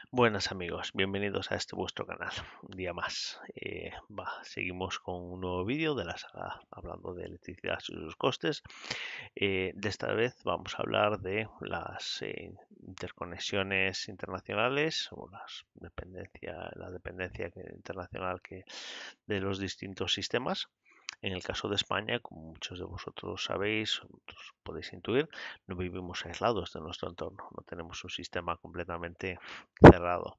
Buenas amigos, bienvenidos a este vuestro canal, un día más. Seguimos con un nuevo vídeo de la saga hablando de electricidad y sus costes. De esta vez vamos a hablar de las interconexiones internacionales o la dependencia internacional de los distintos sistemas. En el caso de España, como muchos de vosotros sabéis, vosotros podéis intuir, no vivimos aislados de nuestro entorno, no tenemos un sistema completamente cerrado.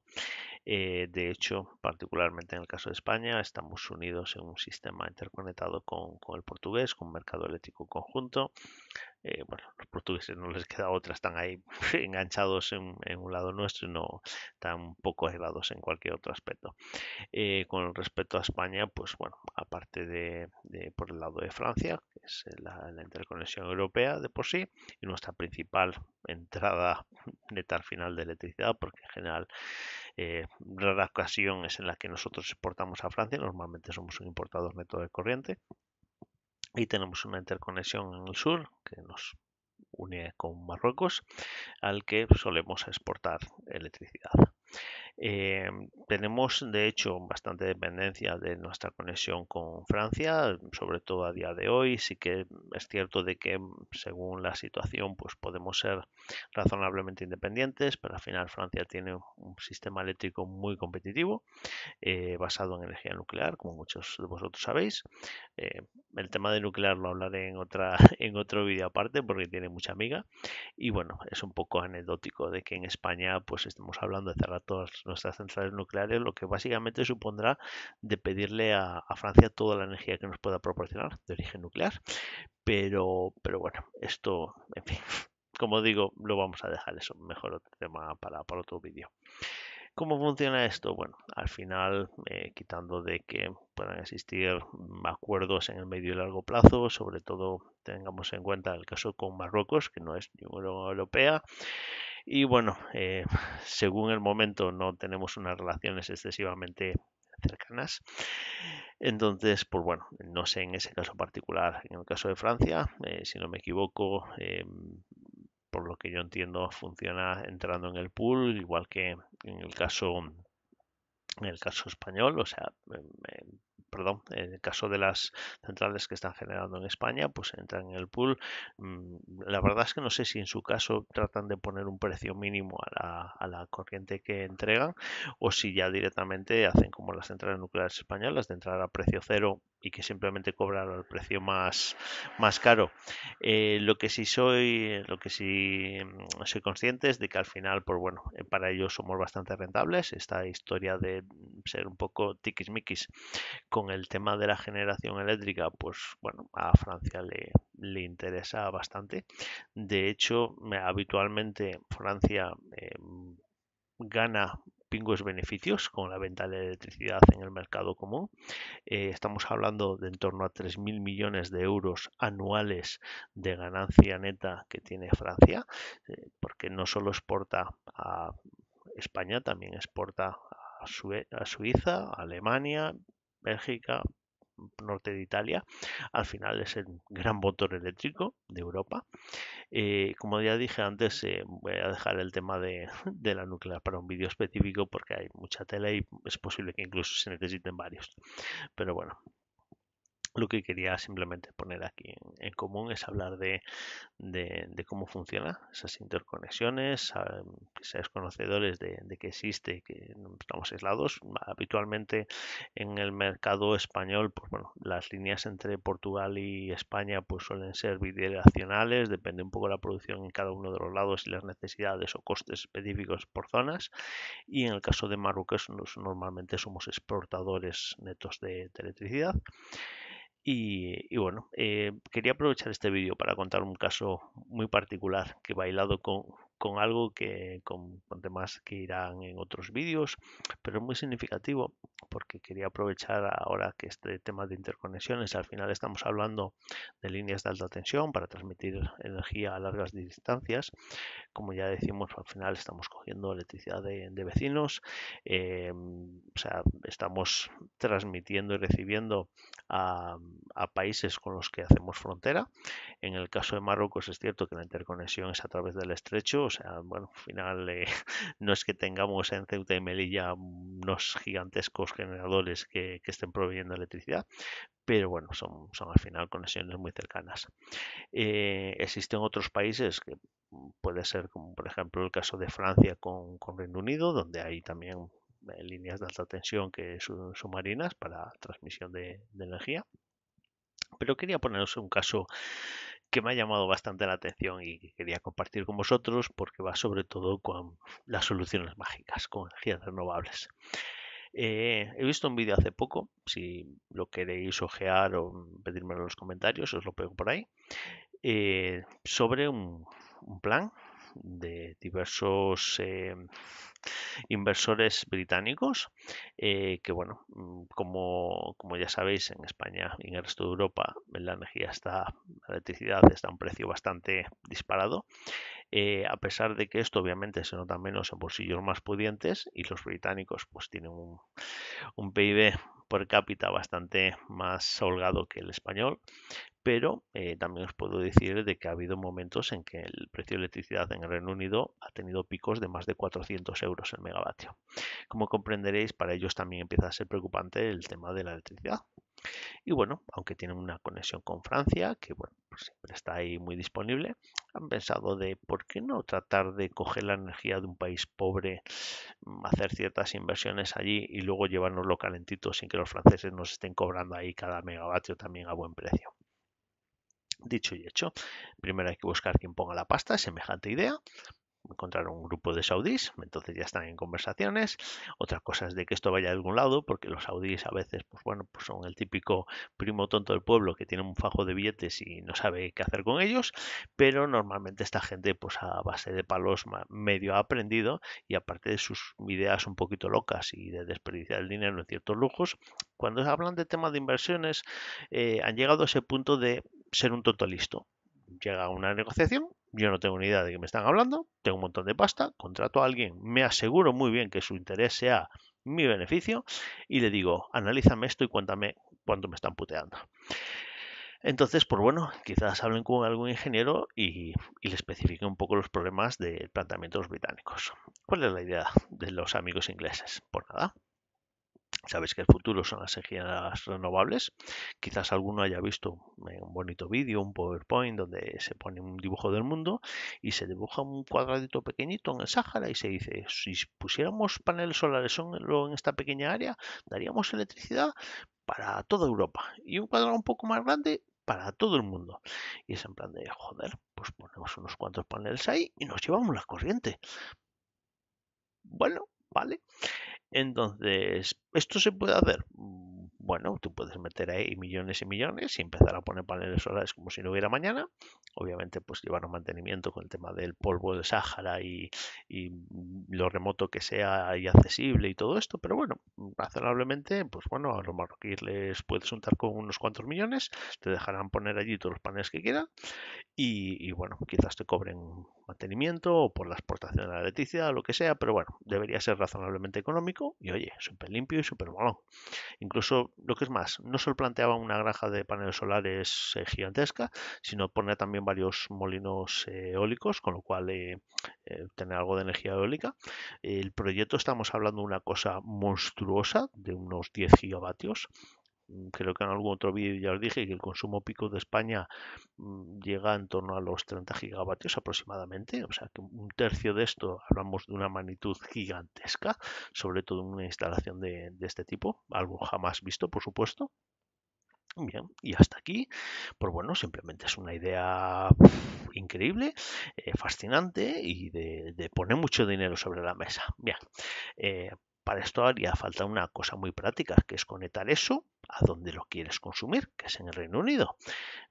De hecho, particularmente en el caso de España, estamos unidos en un sistema interconectado con el portugués, con un mercado eléctrico conjunto. Bueno, los portugueses no les queda otra, están ahí enganchados en un lado nuestro y no están un poco aislados en cualquier otro aspecto. Con respecto a España, pues bueno, aparte por el lado de Francia, que es la interconexión europea de por sí, y nuestra principal entrada neta al final de electricidad, porque en general rara ocasión es en la que nosotros exportamos a Francia, normalmente somos un importador neto de corriente, y tenemos una interconexión en el sur que nos une con Marruecos, al que solemos exportar electricidad. Tenemos, de hecho, bastante dependencia de nuestra conexión con Francia, sobre todo a día de hoy. Sí que es cierto de que según la situación, pues podemos ser razonablemente independientes, pero al final Francia tiene un sistema eléctrico muy competitivo, basado en energía nuclear, como muchos de vosotros sabéis. Eh, el tema de nuclear lo hablaré en otro vídeo aparte porque tiene mucha amiga. Y bueno, es un poco anecdótico de que en España pues estemos hablando de cerrar todas nuestras centrales nucleares, lo que básicamente supondrá de pedirle a Francia toda la energía que nos pueda proporcionar de origen nuclear. Pero bueno, esto, en fin, como digo, lo vamos a dejar eso, mejor otro tema para otro vídeo. ¿Cómo funciona esto? Bueno, al final, quitando de que puedan existir acuerdos en el medio y largo plazo, sobre todo tengamos en cuenta el caso con Marruecos, que no es ni Unión Europea, y bueno, según el momento no tenemos unas relaciones excesivamente cercanas. Entonces, pues bueno, no sé en ese caso particular, en el caso de Francia, si no me equivoco, por lo que yo entiendo, funciona entrando en el pool, igual que en el caso español, o sea, perdón, en el caso de las centrales que están generando en España, pues entran en el pool. La verdad es que no sé si en su caso tratan de poner un precio mínimo a la corriente que entregan o si ya directamente hacen como las centrales nucleares españolas de entrar a precio cero y que simplemente cobran el precio más caro. Lo que sí soy consciente es de que al final, pues bueno, para ellos somos bastante rentables. Esta historia de ser un poco tiquismiquis con el tema de la generación eléctrica, pues bueno, a Francia le interesa bastante. De hecho, habitualmente Francia gana pingües beneficios con la venta de electricidad en el mercado común. Estamos hablando de en torno a 3.000 millones de euros anuales de ganancia neta que tiene Francia, porque no solo exporta a España, también exporta a Suiza, a Alemania, Bélgica, norte de Italia. Al final es el gran motor eléctrico de Europa. Como ya dije antes, voy a dejar el tema de la nuclear para un vídeo específico porque hay mucha tela y es posible que incluso se necesiten varios. Pero bueno, lo que quería simplemente poner aquí en común es hablar de cómo funcionan esas interconexiones, que seáis conocedores de que existe y que no estamos aislados. Habitualmente en el mercado español, pues bueno, las líneas entre Portugal y España pues suelen ser bidireccionales, depende un poco de la producción en cada uno de los lados y las necesidades o costes específicos por zonas. Y en el caso de Marruecos, normalmente somos exportadores netos de electricidad. Y bueno, quería aprovechar este vídeo para contar un caso muy particular que va hilado con algo con temas que irán en otros vídeos, pero es muy significativo porque quería aprovechar ahora que este tema de interconexiones, al final estamos hablando de líneas de alta tensión para transmitir energía a largas distancias. Como ya decimos, al final estamos cogiendo electricidad de vecinos, o sea, estamos transmitiendo y recibiendo a países con los que hacemos frontera. En el caso de Marruecos es cierto que la interconexión es a través del estrecho, o sea, bueno, al final no es que tengamos en Ceuta y Melilla unos gigantescos generadores que estén proveyendo electricidad, pero bueno, son al final conexiones muy cercanas. Existen otros países que puede ser como por ejemplo el caso de Francia con Reino Unido, donde hay también líneas de alta tensión que son submarinas para transmisión de energía. Pero quería poneros un caso que me ha llamado bastante la atención y que quería compartir con vosotros porque va sobre todo con las soluciones mágicas, con energías renovables. He visto un vídeo hace poco, si lo queréis ojear o pedírmelo en los comentarios, os lo pego por ahí, sobre un plan de diversos inversores británicos que, bueno, como ya sabéis, en España y en el resto de Europa la electricidad está a un precio bastante disparado. A pesar de que esto obviamente se nota menos en bolsillos más pudientes y los británicos pues tienen un PIB per cápita bastante más holgado que el español, pero también os puedo decir de que ha habido momentos en que el precio de electricidad en el Reino Unido ha tenido picos de más de 400 euros el megavatio. Como comprenderéis, para ellos también empieza a ser preocupante el tema de la electricidad. Y bueno, aunque tienen una conexión con Francia, que bueno, pues siempre está ahí muy disponible, han pensado de por qué no tratar de coger la energía de un país pobre, hacer ciertas inversiones allí y luego llevárnoslo calentito sin que los franceses nos estén cobrando ahí cada megavatio también a buen precio. Dicho y hecho, primero hay que buscar quien ponga la pasta, semejante idea. Encontraron un grupo de saudíes, entonces ya están en conversaciones. Otra cosa es de que esto vaya a algún lado, porque los saudíes a veces, pues bueno, pues son el típico primo tonto del pueblo que tiene un fajo de billetes y no sabe qué hacer con ellos, pero normalmente esta gente, pues a base de palos medio ha aprendido y aparte de sus ideas un poquito locas y de desperdiciar el dinero en ciertos lujos, cuando hablan de temas de inversiones, han llegado a ese punto de ser un tonto listo. Llega a una negociación, yo no tengo ni idea de qué me están hablando, tengo un montón de pasta, contrato a alguien, me aseguro muy bien que su interés sea mi beneficio y le digo, analízame esto y cuéntame cuánto me están puteando. Entonces, pues bueno, quizás hablen con algún ingeniero y le especifiquen un poco los problemas del planteamiento de los británicos. ¿Cuál es la idea de los amigos ingleses? Pues nada, sabéis que el futuro son las energías renovables. Quizás alguno haya visto un bonito vídeo, un PowerPoint, donde se pone un dibujo del mundo y se dibuja un cuadradito pequeñito en el Sáhara y se dice, si pusiéramos paneles solares solo en esta pequeña área, daríamos electricidad para toda Europa. Y un cuadrado un poco más grande para todo el mundo. Y es en plan de, joder, pues ponemos unos cuantos paneles ahí y nos llevamos la corriente. Bueno, vale. Entonces, ¿esto se puede hacer? Bueno, tú puedes meter ahí millones y millones y empezar a poner paneles solares como si no hubiera mañana. Obviamente, pues llevar un mantenimiento con el tema del polvo del Sáhara y lo remoto que sea y accesible y todo esto. Pero bueno, razonablemente, pues bueno, a los marroquíes les puedes untar con unos cuantos millones, te dejarán poner allí todos los paneles que quieran y bueno, quizás te cobren mantenimiento o por la exportación de la electricidad o lo que sea, pero bueno, debería ser razonablemente económico y oye, súper limpio y súper molón. Incluso lo que es más, no solo planteaban una granja de paneles solares gigantesca, sino poner también varios molinos eólicos, con lo cual tener algo de energía eólica. El proyecto estamos hablando de una cosa monstruosa, de unos 10 gigavatios. Creo que en algún otro vídeo ya os dije que el consumo pico de España llega en torno a los 30 gigavatios aproximadamente, o sea que un tercio de esto hablamos de una magnitud gigantesca, sobre todo en una instalación de este tipo, algo jamás visto, por supuesto. Bien, y hasta aquí, pues bueno, simplemente es una idea increíble, fascinante y de poner mucho dinero sobre la mesa. Bien, para esto haría falta una cosa muy práctica, que es conectar eso a donde lo quieres consumir, que es en el Reino Unido.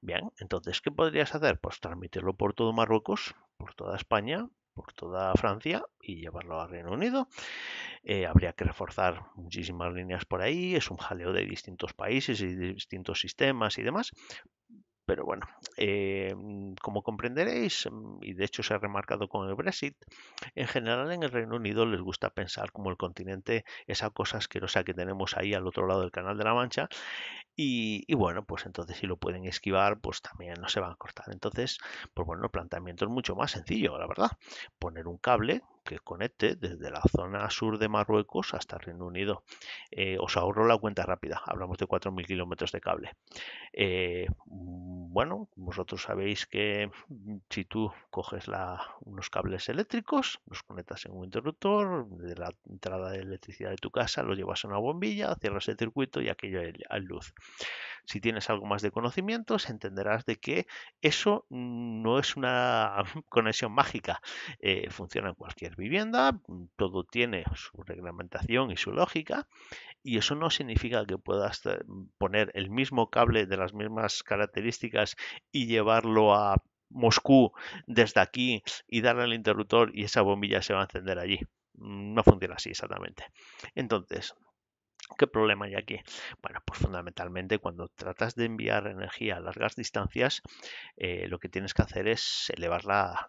Bien, entonces, ¿qué podrías hacer? Pues transmitirlo por todo Marruecos, por toda España, por toda Francia y llevarlo al Reino Unido. Habría que reforzar muchísimas líneas por ahí, es un jaleo de distintos países y de distintos sistemas y demás. pero bueno, como comprenderéis, y de hecho se ha remarcado con el Brexit, en general en el Reino Unido les gusta pensar como el continente, esa cosa asquerosa que tenemos ahí al otro lado del Canal de la Mancha, y bueno, pues entonces si lo pueden esquivar, pues también no se van a cortar. Entonces, pues bueno, el planteamiento es mucho más sencillo, la verdad. Poner un cable que conecte desde la zona sur de Marruecos hasta Reino Unido. Os ahorro la cuenta rápida, hablamos de 4.000 kilómetros de cable. Bueno, vosotros sabéis que si tú coges unos cables eléctricos, los conectas en un interruptor, de la entrada de electricidad de tu casa, los llevas a una bombilla, cierras el circuito y aquello hay luz. Si tienes algo más de conocimientos, entenderás de que eso no es una conexión mágica. Funciona en cualquier vivienda, todo tiene su reglamentación y su lógica, y eso no significa que puedas poner el mismo cable de las mismas características y llevarlo a Moscú desde aquí y darle al interruptor y esa bombilla se va a encender allí. No funciona así exactamente. Entonces, ¿qué problema hay aquí? Bueno, pues fundamentalmente cuando tratas de enviar energía a largas distancias, lo que tienes que hacer es elevar la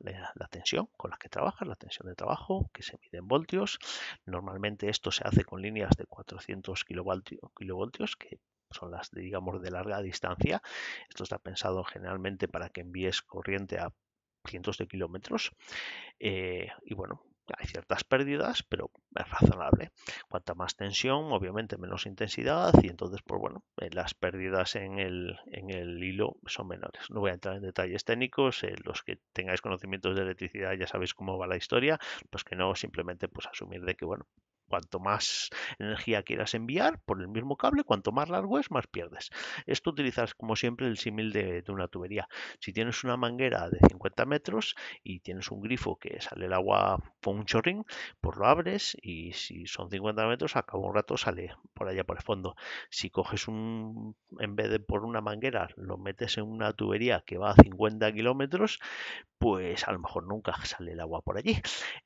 tensión con la que trabajas, la tensión de trabajo, que se mide en voltios. Normalmente esto se hace con líneas de 400 kilovoltios, que son las, digamos, de larga distancia. Esto está pensado generalmente para que envíes corriente a cientos de kilómetros. Y bueno, hay ciertas pérdidas, pero es razonable. Cuanta más tensión, obviamente menos intensidad, y entonces, pues bueno, las pérdidas en el hilo son menores. No voy a entrar en detalles técnicos, los que tengáis conocimientos de electricidad ya sabéis cómo va la historia, los que no, simplemente pues asumir de que, bueno, cuanto más energía quieras enviar por el mismo cable, cuanto más largo es, más pierdes. Esto utilizas como siempre el símil de una tubería. Si tienes una manguera de 50 metros y tienes un grifo que sale el agua con un chorrín, pues lo abres y si son 50 metros, a cabo un rato sale por allá por el fondo. Si coges en vez de por una manguera, lo metes en una tubería que va a 50 kilómetros, pues a lo mejor nunca sale el agua por allí.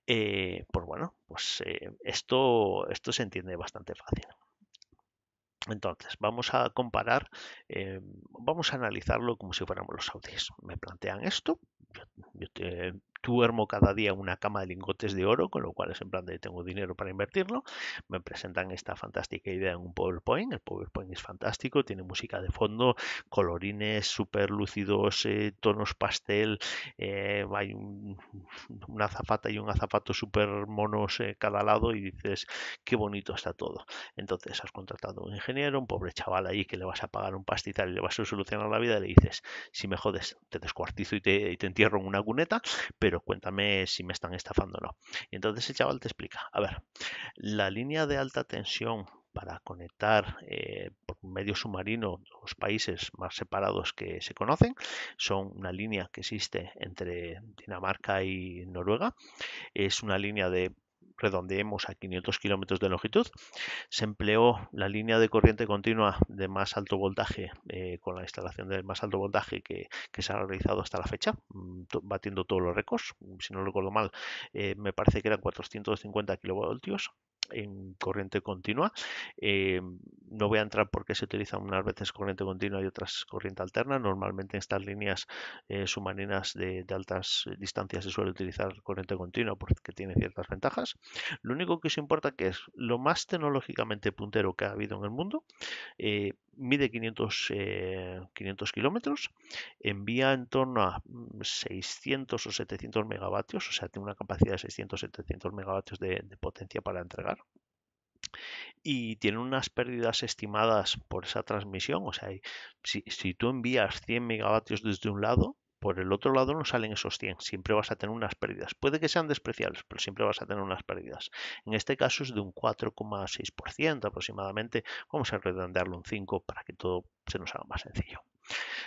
Pues bueno, pues esto se entiende bastante fácil. Entonces, vamos a comparar, vamos a analizarlo como si fuéramos los saudíes. Me plantean esto, yo duermo cada día en una cama de lingotes de oro, con lo cual es en plan de tengo dinero para invertirlo. Me presentan esta fantástica idea en un PowerPoint. El PowerPoint es fantástico, tiene música de fondo, colorines súper lúcidos, tonos pastel, hay una azafata y un azafato súper monos cada lado y dices, qué bonito está todo. Entonces has contratado a un ingeniero, un pobre chaval ahí que le vas a pagar un pastizal y le vas a solucionar la vida, y le dices, si me jodes, te descuartizo y te entierro en una cuneta, pero cuéntame si me están estafando o no. Y entonces el chaval te explica, a ver, la línea de alta tensión para conectar por medio submarino los países más separados que se conocen son una línea que existe entre Dinamarca y Noruega. Es una línea de, redondeemos, a 500 kilómetros de longitud. Se empleó la línea de corriente continua de más alto voltaje, con la instalación del más alto voltaje que se ha realizado hasta la fecha, batiendo todos los récords. Si no recuerdo mal, me parece que eran 450 kilovoltios en corriente continua. No voy a entrar porque se utilizan unas veces corriente continua y otras corriente alterna. Normalmente en estas líneas submarinas de altas distancias se suele utilizar corriente continua porque tiene ciertas ventajas. Lo único que os importa que es lo más tecnológicamente puntero que ha habido en el mundo. Mide 500 kilómetros, envía en torno a 600 o 700 megavatios, o sea, tiene una capacidad de 600-700 megavatios de potencia para entregar. Y tiene unas pérdidas estimadas por esa transmisión, o sea, si tú envías 100 megavatios desde un lado, por el otro lado no salen esos 100, siempre vas a tener unas pérdidas. Puede que sean despreciables, pero siempre vas a tener unas pérdidas. En este caso es de un 4,6% aproximadamente. Vamos a redondearlo un 5 para que todo se nos haga más sencillo.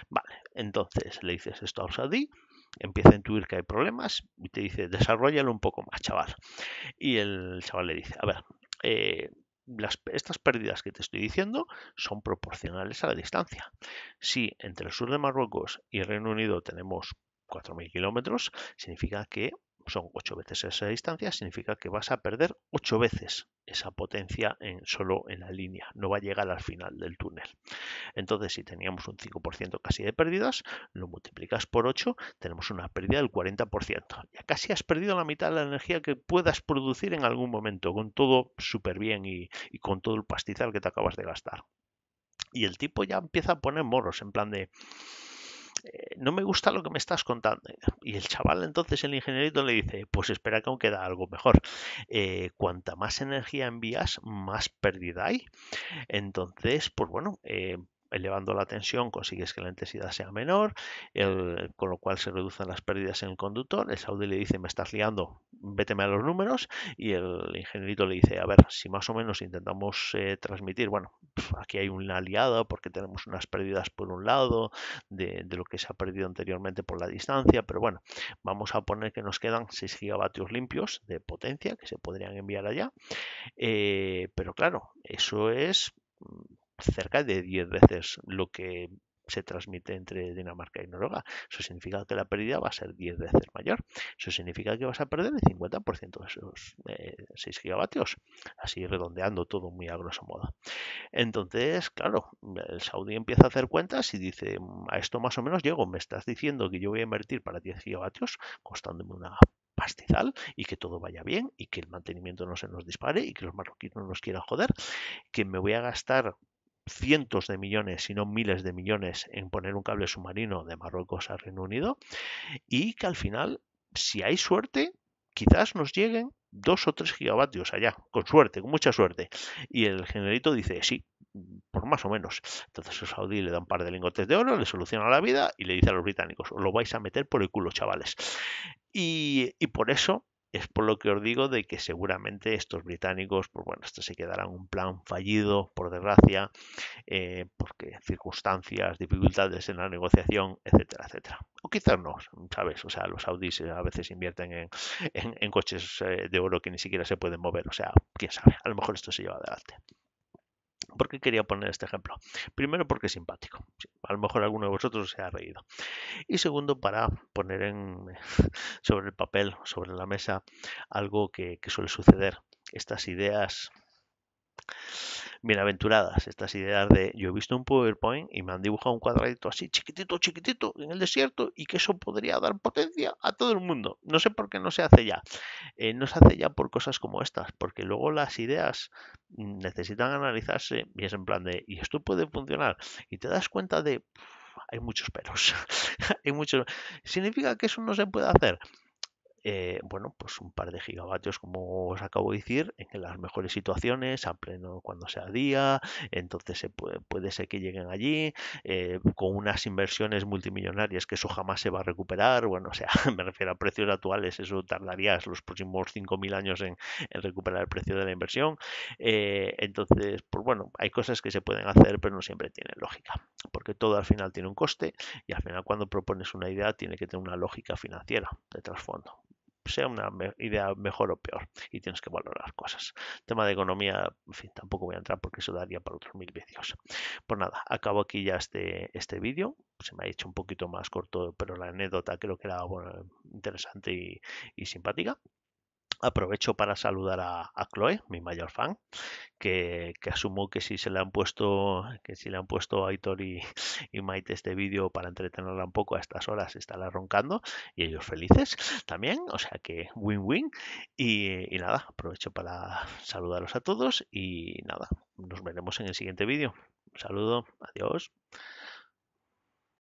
Vale, entonces le dices esto al Saudí, empieza a intuir que hay problemas y te dice, desarrollalo un poco más, chaval. Y el chaval le dice, a ver, estas pérdidas que te estoy diciendo son proporcionales a la distancia. Si entre el sur de Marruecos y el Reino Unido tenemos 4.000 kilómetros, significa que son 8 veces esa distancia, significa que vas a perder 8 veces esa potencia solo en la línea, no va a llegar al final del túnel. Entonces, si teníamos un 5% casi de pérdidas, lo multiplicas por 8, tenemos una pérdida del 40%. Ya casi has perdido la mitad de la energía que puedas producir en algún momento, con todo súper bien y con todo el pastizal que te acabas de gastar. Y el tipo ya empieza a poner moros, en plan de, no me gusta lo que me estás contando. Y el chaval, entonces el ingenierito le dice, pues espera que aún queda algo mejor. Cuanta más energía envías, más pérdida hay. Entonces, pues bueno, elevando la tensión consigues que la intensidad sea menor, con lo cual se reducen las pérdidas en el conductor. El Saudi le dice, me estás liando, véteme a los números. Y el ingenierito le dice, a ver, si más o menos intentamos transmitir, bueno, aquí hay una aliada porque tenemos unas pérdidas por un lado de lo que se ha perdido anteriormente por la distancia, pero bueno, vamos a poner que nos quedan 6 gigavatios limpios de potencia que se podrían enviar allá. Pero claro, eso es cerca de 10 veces lo que se transmite entre Dinamarca y Noruega. Eso significa que la pérdida va a ser 10 veces mayor. Eso significa que vas a perder el 50% de esos 6 gigavatios. Así redondeando todo muy a grosso modo. Entonces, claro, el Saudi empieza a hacer cuentas y dice, a esto más o menos llego, me estás diciendo que yo voy a invertir para 10 gigavatios costándome una pastizal y que todo vaya bien y que el mantenimiento no se nos dispare y que los marroquíes no nos quieran joder, que me voy a gastar cientos de millones, si no miles de millones, en poner un cable submarino de Marruecos a Reino Unido y que al final, si hay suerte, quizás nos lleguen 2 o 3 gigavatios allá, con suerte, con mucha suerte. Y el generito dice, sí, por más o menos. Entonces el saudí le da un par de lingotes de oro, le soluciona la vida y le dice a los británicos, os lo vais a meter por el culo, chavales. Y por eso es por lo que os digo de que seguramente estos británicos, pues bueno, esto se quedará un plan fallido, por desgracia, porque circunstancias, dificultades en la negociación, etcétera, etcétera. O quizás no, ¿sabes? O sea, los saudíes a veces invierten en coches de oro que ni siquiera se pueden mover. O sea, quién sabe, a lo mejor esto se lleva adelante. ¿Por qué quería poner este ejemplo? Primero porque es simpático. A lo mejor alguno de vosotros se ha reído. Y segundo, para poner sobre el papel, sobre la mesa, algo que suele suceder. Estas ideas bienaventuradas, estas ideas de yo he visto un PowerPoint y me han dibujado un cuadradito así chiquitito, chiquitito en el desierto y que eso podría dar potencia a todo el mundo. No sé por qué no se hace ya. No se hace ya por cosas como estas, porque luego las ideas necesitan analizarse y es en plan de, ¿y esto puede funcionar? Y te das cuenta de, hay muchos peros. Hay muchos. ¿Significa que eso no se puede hacer? Bueno, pues un par de gigavatios, como os acabo de decir, en las mejores situaciones, a pleno cuando sea día, entonces puede ser que lleguen allí, con unas inversiones multimillonarias que eso jamás se va a recuperar, bueno, o sea, me refiero a precios actuales, eso tardarías los próximos 5.000 años en recuperar el precio de la inversión, entonces, pues bueno, hay cosas que se pueden hacer, pero no siempre tienen lógica, porque todo al final tiene un coste y al final cuando propones una idea tiene que tener una lógica financiera de trasfondo, sea una idea mejor o peor y tienes que valorar cosas. Tema de economía, en fin, tampoco voy a entrar porque eso daría para otros 1000 vídeos. Pues nada, acabo aquí ya este vídeo. Se me ha hecho un poquito más corto, pero la anécdota creo que era bueno, interesante y simpática. Aprovecho para saludar a Chloe, mi mayor fan, que asumo que si se le han puesto, que si le han puesto a Aitor y Maite este vídeo para entretenerla un poco a estas horas, estará roncando y ellos felices también, o sea que win-win. Y nada, aprovecho para saludaros a todos y nada, nos veremos en el siguiente vídeo. Un saludo, adiós.